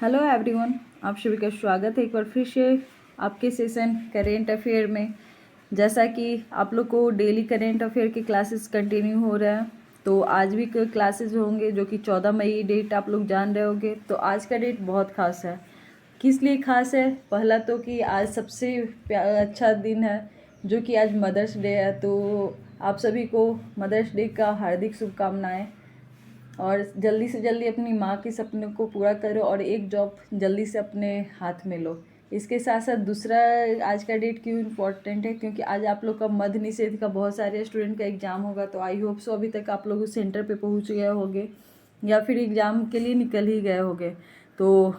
Hello everyone, आप सभी का स्वागत है एक बार फिर से आपके सेशन करेंट अफेयर में। जैसा कि आप लोग को डेली करेंट अफेयर के क्लासेस कंटिन्यू हो रहे हैं, तो आज भी क्लासेस होंगे जो कि 14 मई डेट आप लोग जान रहे होंगे। तो आज का डेट बहुत खास है। किस लिए खास है? पहला तो कि आज सबसे अच्छा दिन है जो कि आज मदर्स डे है। तो आप सभी को मदर्स डे का हार्दिक शुभकामनाएं और जल्दी से जल्दी अपनी माँ के सपने को पूरा करो और एक जॉब जल्दी से अपने हाथ में लो। इसके साथ साथ दूसरा, आज का डेट क्यों इम्पोर्टेंट है? क्योंकि आज आप लोग का मध्य निषेध का बहुत सारे स्टूडेंट का एग्ज़ाम होगा। तो आई होप सो अभी तक आप लोग उस सेंटर पे पहुंच गए होंगे या फिर एग्ज़ाम के लिए निकल ही गए होंगे। तो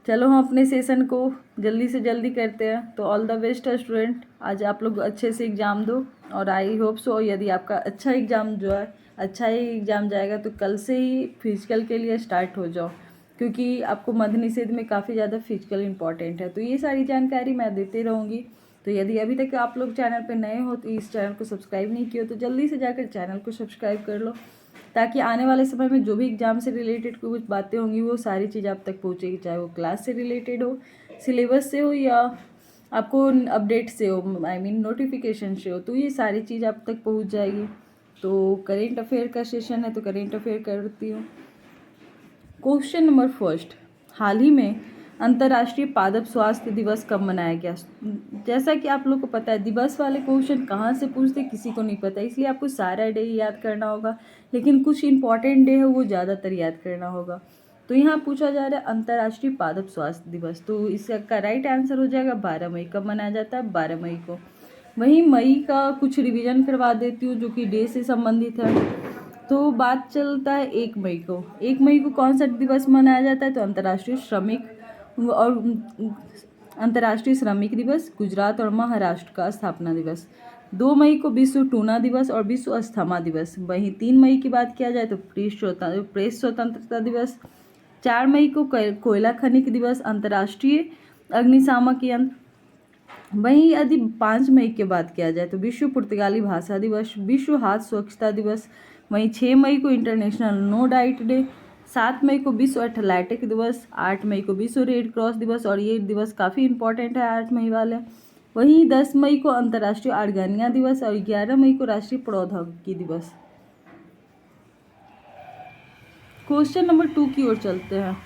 चलो हम अपने सेशन को जल्दी से जल्दी करते हैं। तो ऑल द बेस्ट है स्टूडेंट, आज आप लोग अच्छे से एग्ज़ाम दो और आई होप सो यदि आपका अच्छा एग्ज़ाम जो है अच्छा ही एग्ज़ाम जाएगा तो कल से ही फिजिकल के लिए स्टार्ट हो जाओ, क्योंकि आपको मध्य निषेध में काफ़ी ज़्यादा फिजिकल इंपॉर्टेंट है। तो ये सारी जानकारी मैं देती रहूँगी। तो यदि अभी तक आप लोग चैनल पर नए हो तो इस चैनल को सब्सक्राइब नहीं किया तो जल्दी से जाकर चैनल को सब्सक्राइब कर लो, ताकि आने वाले समय में जो भी एग्ज़ाम से रिलेटेड कुछ बातें होंगी वो सारी चीज़ आप तक पहुँचेगी, चाहे वो क्लास से रिलेटेड हो, सिलेबस से हो या आपको अपडेट से हो, आई मीन नोटिफिकेशन से हो, तो ये सारी चीज़ आप तक पहुँच जाएगी। तो करेंट अफेयर का सेशन है तो करेंट अफेयर करती हूँ। क्वेश्चन नंबर फर्स्ट, हाल ही में अंतर्राष्ट्रीय पादप स्वास्थ्य दिवस कब मनाया गया? जैसा कि आप लोग को पता है, दिवस वाले क्वेश्चन कहाँ से पूछते किसी को नहीं पता, इसलिए आपको सारा डे याद करना होगा, लेकिन कुछ इंपॉर्टेंट डे है वो ज़्यादातर याद करना होगा। तो यहाँ पूछा जा रहा है अंतर्राष्ट्रीय पादप स्वास्थ्य दिवस, तो इसका राइट आंसर हो जाएगा 12 मई। कब मनाया जाता है? 12 मई को। वहीं मई का कुछ रिवीजन करवा देती हूँ जो कि डे से संबंधित है। तो बात चलता है 1 मई को। 1 मई को कौन सा दिवस मनाया जाता है? तो अंतर्राष्ट्रीय श्रमिक दिवस, गुजरात और महाराष्ट्र का स्थापना दिवस। 2 मई को विश्व टूना दिवस और विश्व अस्थमा दिवस। वहीं 3 मई की बात किया जाए तो प्रेस स्वतंत्रता दिवस। 4 मई को कोयला खनिक दिवस, अंतर्राष्ट्रीय अग्निशामक यंत्र। वहीं यदि 5 मई की बात किया जाए तो विश्व पुर्तगाली भाषा दिवस, विश्व हाथ स्वच्छता दिवस। वहीं 6 मई को इंटरनेशनल नो डाइट डे। 7 मई को विश्व एथलेटिक दिवस। 8 मई को विश्व रेड क्रॉस दिवस, और ये दिवस काफ़ी इंपॉर्टेंट है 8 मई वाले। वहीं 10 मई को अंतर्राष्ट्रीय आर्गेनिया दिवस और 11 मई को राष्ट्रीय प्रौद्योगिकी दिवस। क्वेश्चन नंबर 2 की ओर चलते हैं।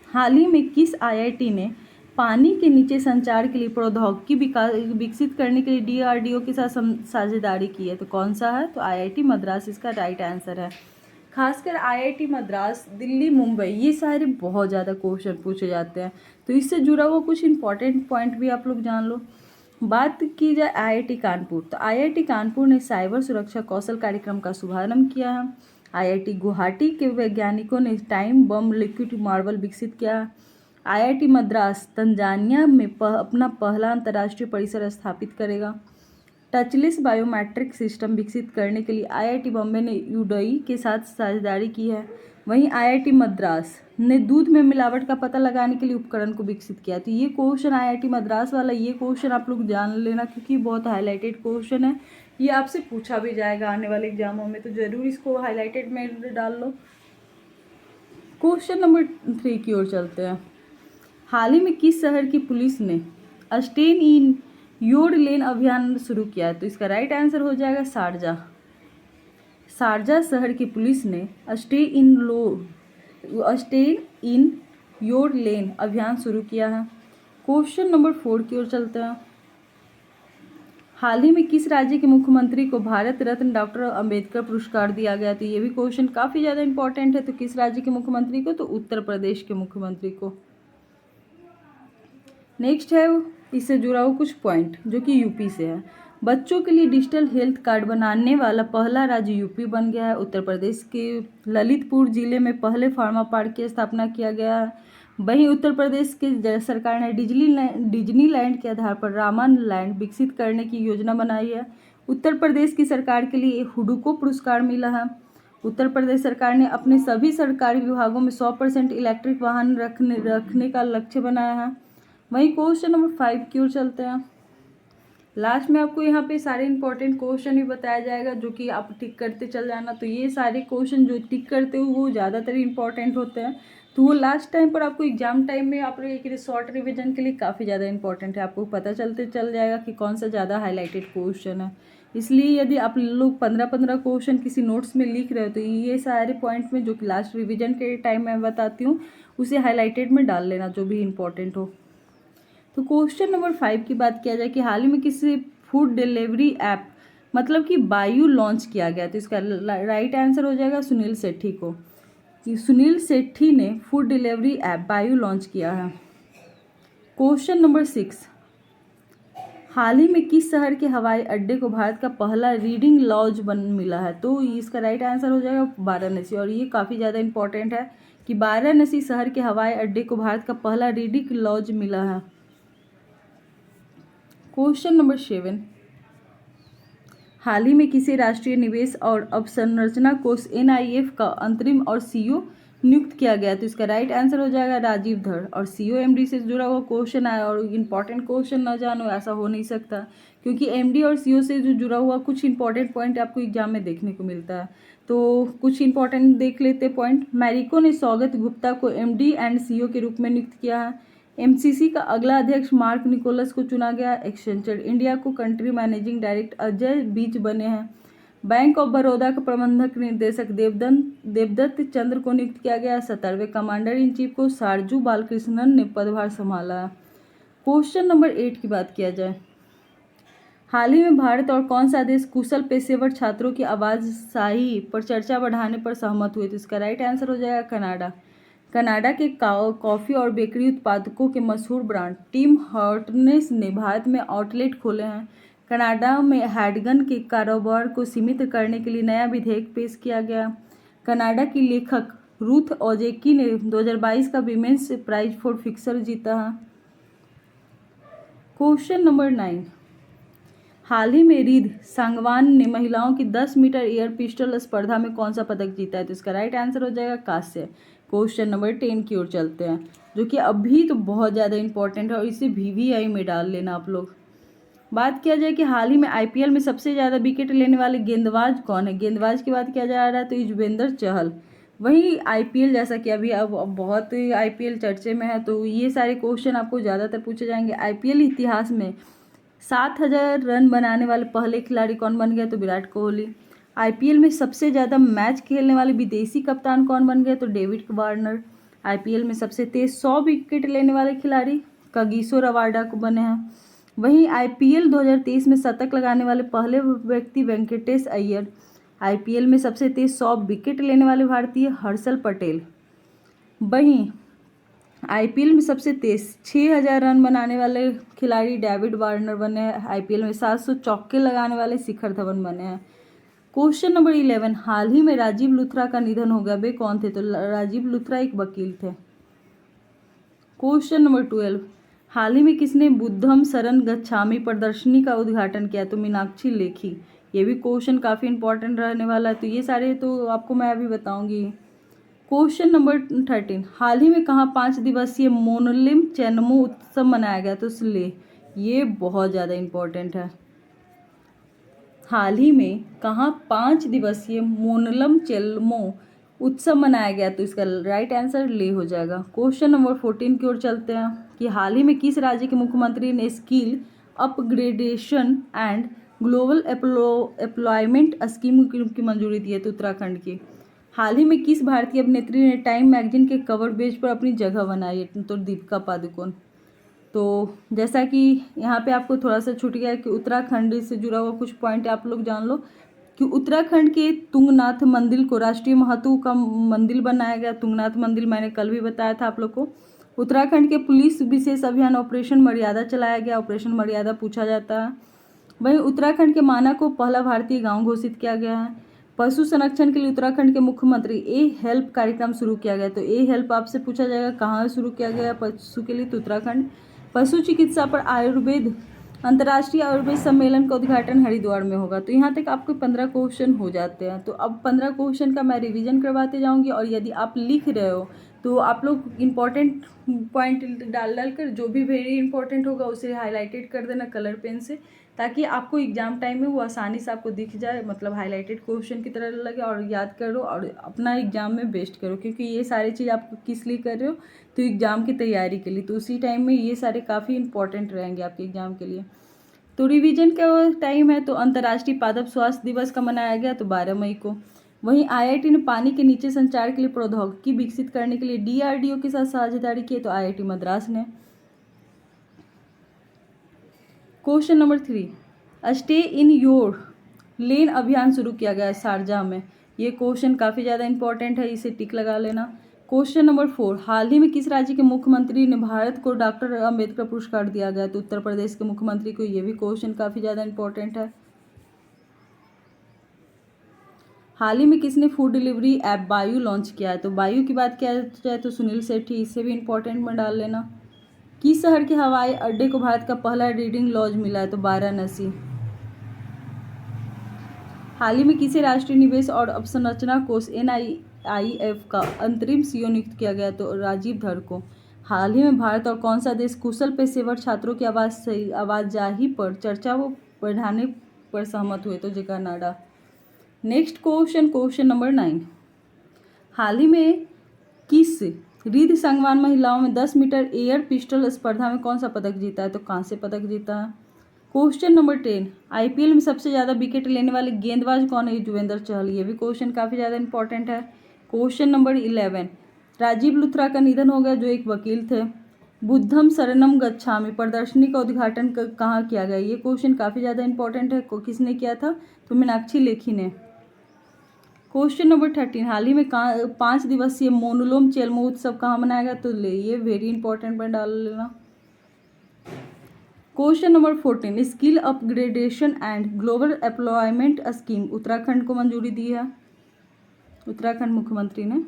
हाल ही में किस आईआईटी ने पानी के नीचे संचार के लिए प्रौद्योगिकी विकसित करने के लिए डीआरडीओ के साथ साझेदारी की है? तो कौन सा है? तो आईआईटी मद्रास इसका राइट आंसर है। खासकर आईआईटी मद्रास, दिल्ली, मुंबई, ये सारे बहुत ज़्यादा क्वेश्चन पूछे जाते हैं, तो इससे जुड़ा हुआ कुछ इंपॉर्टेंट पॉइंट भी आप लोग जान लो। बात की जाए आईआईटी कानपुर, तो आईआईटी कानपुर ने साइबर सुरक्षा कौशल कार्यक्रम का शुभारंभ किया है। आईआईटी गुवाहाटी के वैज्ञानिकों ने टाइम बम लिक्विड मार्बल विकसित किया है। आईआईटी मद्रास तंजानिया में अपना पहला अंतर्राष्ट्रीय परिसर स्थापित करेगा। टचलेस बायोमेट्रिक सिस्टम विकसित करने के लिए आईआईटी बॉम्बे ने यूडई के साथ साझेदारी की है। वहीं आईआईटी मद्रास ने दूध में मिलावट का पता लगाने के लिए उपकरण को विकसित किया। तो ये क्वेश्चन आईआईटी मद्रास वाला, ये क्वेश्चन आप लोग जान लेना क्योंकि बहुत हाईलाइटेड क्वेश्चन है। ये आपसे पूछा भी जाएगा आने वाले एग्जामों में, तो जरूर इसको हाईलाइटेड में डाल लो। क्वेश्चन नंबर 3 की ओर चलते हैं। हाल ही में किस शहर की पुलिस ने स्टेन इन योर लेन अभियान शुरू किया है? तो इसका राइट आंसर हो जाएगा शारजा। शारजा शहर की पुलिस ने स्टेन इन योर लेन अभियान शुरू किया है। क्वेश्चन नंबर 4 की ओर चलते हैं। हाल ही में किस राज्य के मुख्यमंत्री को भारत रत्न डॉक्टर अंबेडकर पुरस्कार दिया गया? तो ये भी क्वेश्चन काफ़ी ज़्यादा इंपॉर्टेंट है। तो किस राज्य के मुख्यमंत्री को? तो उत्तर प्रदेश के मुख्यमंत्री को। नेक्स्ट है इससे जुड़ा हुआ कुछ पॉइंट जो कि यूपी से है। बच्चों के लिए डिजिटल हेल्थ कार्ड बनाने वाला पहला राज्य यूपी बन गया है। उत्तर प्रदेश के ललितपुर जिले में पहले फार्मा पार्क की स्थापना किया गया है। वहीं उत्तर प्रदेश की सरकार ने डिज्नीलैंड के आधार पर रामान लैंड विकसित करने की योजना बनाई है। उत्तर प्रदेश की सरकार के लिए हुडुको पुरस्कार मिला है। उत्तर प्रदेश सरकार ने अपने सभी सरकारी विभागों में 100% इलेक्ट्रिक वाहन रखने का लक्ष्य बनाया है। वहीं क्वेश्चन नंबर 5 की ओर चलते हैं। लास्ट में आपको यहाँ पे सारे इंपॉर्टेंट क्वेश्चन भी बताया जाएगा जो कि आप टिक करते चल जाना। तो ये सारे क्वेश्चन जो टिक करते हो वो ज़्यादातर इंपॉर्टेंट होते हैं, तो वो लास्ट टाइम पर आपको एग्जाम टाइम में आप एक शॉर्ट रिविजन के लिए काफ़ी ज़्यादा इंपॉर्टेंट है। आपको पता चलते चल जाएगा कि कौन सा ज़्यादा हाईलाइटेड क्वेश्चन है। इसलिए यदि आप लोग 15-15 क्वेश्चन किसी नोट्स में लिख रहे हो तो ये सारे पॉइंट में जो कि लास्ट रिविजन के टाइम मैं बताती हूँ उसे हाईलाइटेड में डाल लेना जो भी इंपॉर्टेंट हो। तो क्वेश्चन नंबर 5 की बात किया जाए कि हाल ही में किसी फूड डिलीवरी ऐप मतलब कि बायू लॉन्च किया गया, तो इसका राइट आंसर हो जाएगा सुनील सेठी को, कि सुनील सेठी ने फूड डिलीवरी ऐप बायू लॉन्च किया है। क्वेश्चन नंबर 6, हाल ही में किस शहर के हवाई अड्डे को भारत का पहला रीडिंग लॉज मिला है, तो इसका राइट आंसर हो जाएगा वाराणसी। और ये काफ़ी ज़्यादा इंपॉर्टेंट है कि वाराणसी शहर के हवाई अड्डे को भारत का पहला रीडिंग लॉज मिला है। क्वेश्चन नंबर 7, हाल ही में किसी राष्ट्रीय निवेश और अवसंरचना कोष NIF का अंतरिम और CEO नियुक्त किया गया, तो इसका राइट आंसर हो जाएगा राजीव धड़। और CEO MD से जुड़ा हुआ क्वेश्चन आया और इंपॉर्टेंट क्वेश्चन न जानो ऐसा हो नहीं सकता, क्योंकि MD और CEO से जो जुड़ा हुआ कुछ इंपॉर्टेंट पॉइंट आपको एग्जाम में देखने को मिलता है। तो कुछ इंपॉर्टेंट देख लेते पॉइंट। मैरिको ने सौगत गुप्ता को MD एंड CEO के रूप में नियुक्त किया है। MCC का अगला अध्यक्ष मार्क निकोलस को चुना गया। एक्सेंचर इंडिया को कंट्री मैनेजिंग डायरेक्टर अजय बीच बने हैं। बैंक ऑफ बड़ौदा का प्रबंधक निर्देशक देवदत्त चंद्र को नियुक्त किया गया। 17वें कमांडर इन चीफ को सारजू बालकृष्णन ने पदभार संभाला। क्वेश्चन नंबर 8 की बात किया जाए, हाल ही में भारत और कौन सा देश कुशल पेशेवर छात्रों की आवाजाही पर चर्चा बढ़ाने पर सहमत हुए, तो इसका राइट आंसर हो जाएगा कनाडा। कनाडा के कॉफ़ी और बेकरी उत्पादकों के मशहूर ब्रांड टिम हॉर्टन्स ने भारत में आउटलेट खोले हैं। कनाडा में हैंडगन के कारोबार को सीमित करने के लिए नया विधेयक पेश किया गया। कनाडा की लेखक रूथ ओजेकी ने 2022 का विमेंस प्राइज फॉर फिक्सर जीता है। क्वेश्चन नंबर 9, हाल ही में रिद्ध सांगवान ने महिलाओं की 10 मीटर एयर पिस्टल स्पर्धा में कौन सा पदक जीता है, तो इसका राइट आंसर हो जाएगा कांस्य। क्वेश्चन नंबर 10 की ओर चलते हैं, जो कि अभी तो बहुत ज़्यादा इंपॉर्टेंट है और इसे VVI में डाल लेना आप लोग। बात किया जाए कि हाल ही में IPL में सबसे ज़्यादा विकेट लेने वाले गेंदबाज कौन है, गेंदबाज की बात किया जा रहा है तो युजवेंद्र चहल। वहीं IPL जैसा कि अभी अब बहुत IPL चर्चे में है, तो ये सारे क्वेश्चन आपको ज़्यादातर पूछे जाएंगे। IPL इतिहास में 7000 रन बनाने वाले पहले खिलाड़ी कौन बन गए, तो विराट कोहली। IPL में सबसे ज़्यादा मैच खेलने वाले विदेशी कप्तान कौन बन गए, तो डेविड वार्नर। IPL में सबसे तेज 100 विकेट लेने वाले खिलाड़ी कागिसो रबाडा को बने हैं। वहीं IPL 2023 में शतक लगाने वाले पहले व्यक्ति वेंकटेश अय्यर। IPL में सबसे तेज 100 विकेट लेने वाले भारतीय हर्षल पटेल। वहीं IPL में सबसे तेज 6000 रन बनाने वाले खिलाड़ी डेविड वार्नर बने हैं। IPL में 700 चौके लगाने वाले शिखर धवन बने हैं। क्वेश्चन नंबर 11, हाल ही में राजीव लुथरा का निधन हो गया, वे कौन थे, तो राजीव लुथरा एक वकील थे। क्वेश्चन नंबर 12, हाल ही में किसने बुद्धम शरण गच्छामी प्रदर्शनी का उद्घाटन किया, तो मीनाक्षी लेखी। ये भी क्वेश्चन काफ़ी इंपॉर्टेंट रहने वाला है, तो ये सारे तो आपको मैं अभी बताऊंगी। क्वेश्चन नंबर 13, हाल ही में कहाँ 5 दिवसीय मोनलिम चेन्मो उत्सव मनाया गया, तो इसलिए ये बहुत ज़्यादा इंपॉर्टेंट है। हाल ही में कहाँ 5 दिवसीय मोनलम चेल्मो उत्सव मनाया गया, तो इसका राइट आंसर ले हो जाएगा। क्वेश्चन नंबर 14 की ओर चलते हैं कि हाल ही में किस राज्य के मुख्यमंत्री ने skill upgradation and global employment scheme की मंजूरी दी है, तो उत्तराखंड की। हाल ही में किस भारतीय अभिनेत्री ने टाइम मैगजीन के कवर पेज पर अपनी जगह बनाई है, तो दीपिका पादुकोण। तो जैसा कि यहाँ पे आपको थोड़ा सा छूट गया कि उत्तराखंड से जुड़ा हुआ कुछ पॉइंट आप लोग जान लो कि उत्तराखंड के तुंगनाथ मंदिर को राष्ट्रीय महत्व का मंदिर बनाया गया। तुंगनाथ मंदिर मैंने कल भी बताया था आप लोग को। उत्तराखंड के पुलिस विशेष अभियान ऑपरेशन मर्यादा चलाया गया, ऑपरेशन मर्यादा पूछा जाता है। वहीं उत्तराखंड के माना को पहला भारतीय गाँव घोषित किया गया है। पशु संरक्षण के लिए उत्तराखंड के मुख्यमंत्री हेल्प कार्यक्रम शुरू किया गया, तो हेल्प आपसे पूछा जाएगा कहाँ शुरू किया गया पशु के लिए, तो उत्तराखंड। पशु चिकित्सा पर आयुर्वेद अंतर्राष्ट्रीय आयुर्वेद सम्मेलन का उद्घाटन हरिद्वार में होगा। तो यहाँ तक आपको 15 क्वेश्चन हो जाते हैं। तो अब 15 क्वेश्चन का मैं रिवीजन करवाते जाऊँगी और यदि आप लिख रहे हो तो आप लोग इम्पॉर्टेंट पॉइंट डाल कर जो भी वेरी इंपॉर्टेंट होगा उसे हाईलाइटेड कर देना कलर पेन से, ताकि आपको एग्जाम टाइम में वो आसानी से आपको दिख जाए, मतलब हाईलाइटेड क्वेश्चन की तरह लगे, और याद करो और अपना एग्जाम में बेस्ट करो, क्योंकि ये सारी चीज़ आप किस लिए कर रहे हो, तो एग्ज़ाम की तैयारी के लिए। तो उसी टाइम में ये सारे काफ़ी इंपॉर्टेंट रहेंगे आपके एग्ज़ाम के लिए। तो रिवीजन का टाइम है, तो अंतर्राष्ट्रीय पादप स्वास्थ्य दिवस का मनाया गया तो 12 मई को। वहीं आईआईटी ने पानी के नीचे संचार के लिए प्रौद्योगिकी विकसित करने के लिए डीआरडीओ के साथ साझेदारी की, तो आईआईटी मद्रास ने। Question number 3, stay in your lane अभियान शुरू किया गया है शारजाह में। ये क्वेश्चन काफ़ी ज़्यादा इंपॉर्टेंट है, इसे टिक लगा लेना। क्वेश्चन नंबर 4, हाल ही में किस राज्य के मुख्यमंत्री ने भारत को डॉक्टर अंबेडकर पुरस्कार दिया गया, तो उत्तर प्रदेश के मुख्यमंत्री को। ये भी क्वेश्चन काफ़ी ज़्यादा इंपॉर्टेंट है। हाल ही में किसने फूड डिलीवरी ऐप बायू लॉन्च किया है, तो बायू की बात किया जाए तो सुनील सेठी, इसे भी इंपॉर्टेंट में डाल लेना। किस शहर के हवाई अड्डे को भारत का पहला रीडिंग लॉज मिला है, तो वाराणसी। हाल ही में किसे राष्ट्रीय निवेश और अवसंरचना कोष NIIF का अंतरिम सीईओ नियुक्त किया गया, तो राजीव धर को। हाल ही में भारत और कौन सा देश कुशल पेशेवर छात्रों की आवाजाही पर चर्चा वो बढ़ाने पर सहमत हुए, तो कनाडा। नेक्स्ट क्वेश्चन नंबर 9, हाल ही में किस रिद्ध संगवान महिलाओं में 10 मीटर एयर पिस्टल स्पर्धा में कौन सा पदक जीता है, तो कांस्य पदक जीता है। क्वेश्चन नंबर 10, आईपीएल में सबसे ज़्यादा विकेट लेने वाले गेंदबाज कौन है, युजवेंद्र चहल। ये भी क्वेश्चन काफ़ी ज़्यादा इंपॉर्टेंट है। क्वेश्चन नंबर 11, राजीव लुथरा का निधन हो गया, जो एक वकील थे। बुद्धम शरणम गच्छामि प्रदर्शनी का उद्घाटन कहाँ किया गया, ये क्वेश्चन काफ़ी ज़्यादा इंपॉर्टेंट है। किसने किया था, तो मीनाक्षी लेखी ने। क्वेश्चन नंबर 13, हाल ही में 5 दिवसीय मोनुलोम चेलमो उत्सव कहाँ मनाया गया, तो ये वेरी इंपॉर्टेंट में डाल लेना। Question number 14, skill upgradation and global employment scheme Uttarakhand को मंजूरी दी है, उत्तराखंड मुख्यमंत्री ने।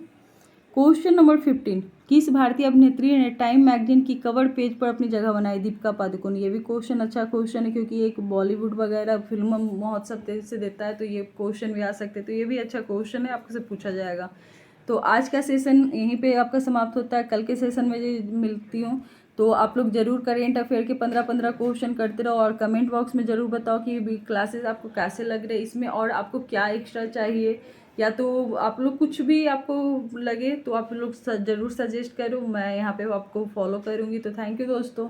क्वेश्चन नंबर 15, किस भारतीय अभिनेत्री ने टाइम मैगजीन की कवर पेज पर अपनी जगह बनाई, दीपिका पादुकोण। ये भी क्वेश्चन अच्छा क्वेश्चन है, क्योंकि एक बॉलीवुड वगैरह फिल्म महोत्सव से देता है, तो ये क्वेश्चन भी आ सकते हैं, तो ये भी अच्छा क्वेश्चन है, आपसे पूछा जाएगा। तो आज का सेशन यहीं पे आपका समाप्त होता है। कल के सेशन में मिलती हूँ। तो आप लोग जरूर करेंट अफेयर के 15-15 क्वेश्चन करते रहो, और कमेंट बॉक्स में ज़रूर बताओ कि क्लासेस आपको कैसे लग रहे हैं इसमें, और आपको क्या एक्स्ट्रा चाहिए, या तो आप लोग कुछ भी आपको लगे तो आप लोग ज़रूर सजेस्ट करो, मैं यहाँ पे आपको फॉलो करूँगी। तो थैंक यू दोस्तों।